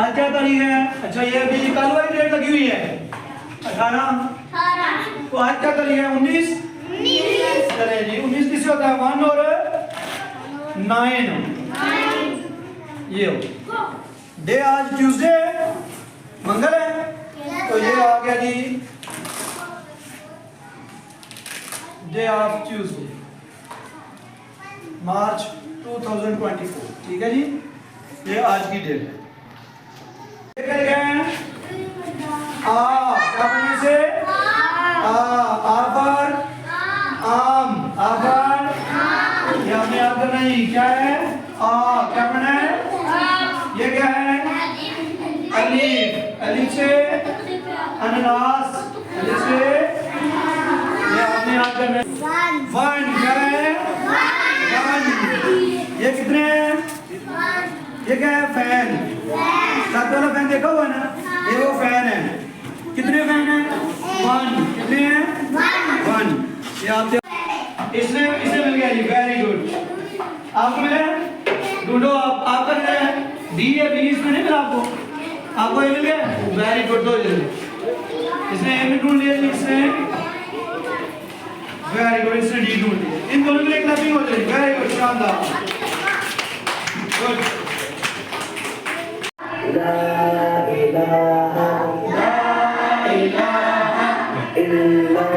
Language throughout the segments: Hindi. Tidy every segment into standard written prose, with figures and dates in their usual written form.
आज क्या तारीख है? अच्छा, ये अभी कल वाली डेट लगी हुई है 18। तो आज क्या तारीख है? 19। चले जी, 19 किससे होता है? 1 और 9। ये हो डे। आज ट्यूसडे, मंगल है, तो ये आ गया जी डे ऑफ ट्यूसडे, मार्च 2024। ठीक है जी, ये आज की डेट है। क्या पर आम, आपर ये हमने याद करना ही क्या है? क्या पढ़ना है? ये क्या है? अलीफ, अलीफ से अनानास, अलीफ से ये आपने याद करना है। 1 क्या है? 1। ये कितने हैं? ये क्या है? फैन। साथ वाला फैन देखा हुआ ना? ये वो फैन है। कितने फैन हैं? 1। कितने हैं? 1। ये आप इसने मिल गया जी, वेरी गुड। आपको मिला? ढूंढो आपका मिला है? डी या बी इसमें नहीं मिला आपको? आपको ये मिल गया? Very good. दो जल्दी। इसने ए में ढूंढ लिया जी, इसने वेरी गुड, इसने डी ढूंढ लिया। इन दोनों के लिए क्लैपिंग हो जाएगी। वेरी गुड, शानदार, गुड। ला इलाहा इल्लल्लाह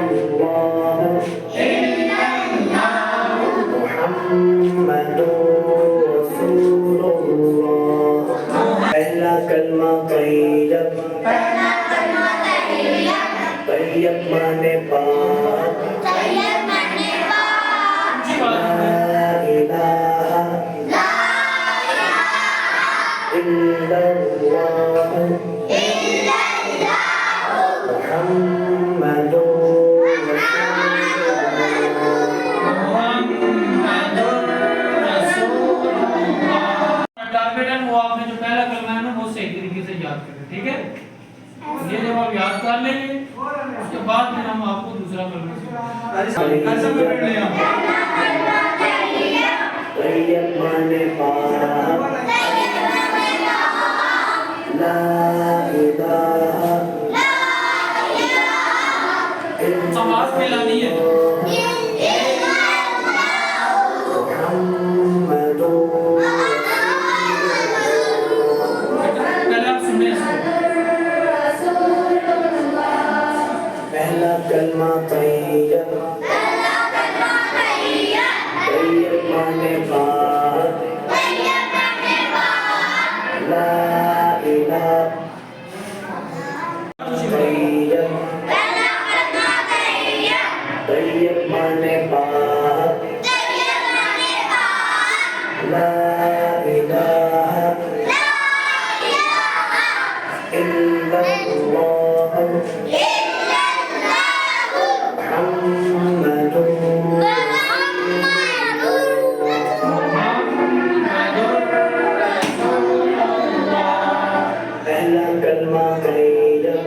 मुहम्मदुर रसूलुल्लाह। पहला कलमा तैयब, तैयब माने पाक, ला इलाहा इल्लल्लाह मुहम्मदुर रसूलुल्लाह। टारगेट है वो आपने जो पहला कलमा है ना वो सही तरीके से याद करें। ठीक है, ये जब आप याद कर लेंगे उसके बाद फिर हम आपको दूसरा कलमा आवाज मिलानी है। पहले आप सुने इसको। पहला कलमा तैयब, तैयब माने पाक, ला इलाहा तैयब, तैयब माने पाक, ला इलाहा इल्लल्लाह पहला कलमा तैयब,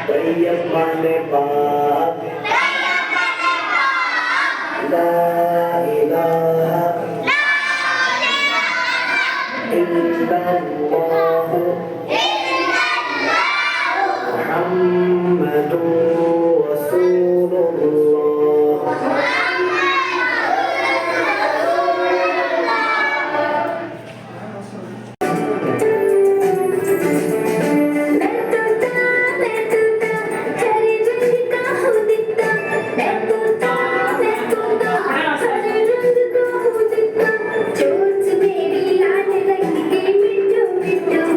तैयब माने पाक, ला इलाहा इल्लल्लाह मुहम्मदुर रसूलुल्लाह। चोच मेरी लाल रंग के मिट्टू मिट्टू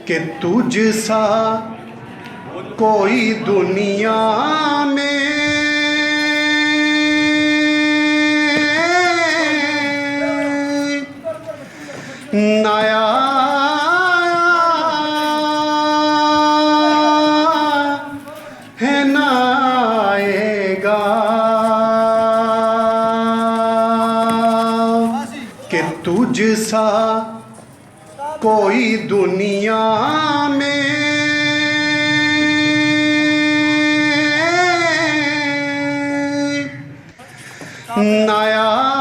कि तुझसा कोई दुनिया में नया है न आएगा कि तुझसा कोई दुनिया में नया